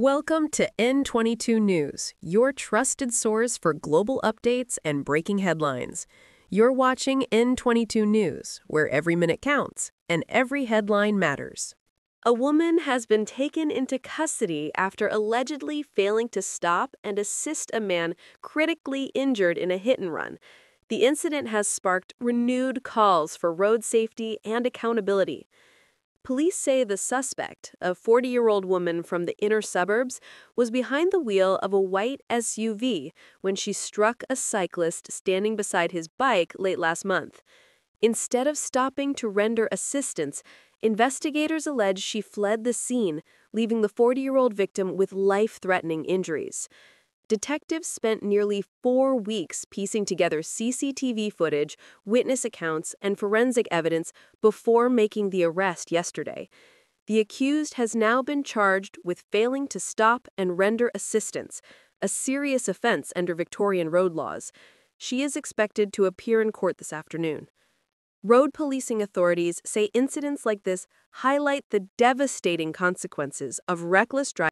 Welcome to N22 News, your trusted source for global updates and breaking headlines. You're watching N22 News, where every minute counts and every headline matters. A woman has been taken into custody after allegedly failing to stop and assist a man critically injured in a hit-and-run. The incident has sparked renewed calls for road safety and accountability. Police say the suspect, a 40-year-old woman from the inner suburbs, was behind the wheel of a white SUV when she struck a cyclist standing beside his bike late last month. Instead of stopping to render assistance, investigators allege she fled the scene, leaving the 40-year-old victim with life-threatening injuries. Detectives spent nearly 4 weeks piecing together CCTV footage, witness accounts, and forensic evidence before making the arrest yesterday. The accused has now been charged with failing to stop and render assistance, a serious offense under Victorian road laws. She is expected to appear in court this afternoon. Road policing authorities say incidents like this highlight the devastating consequences of reckless driving.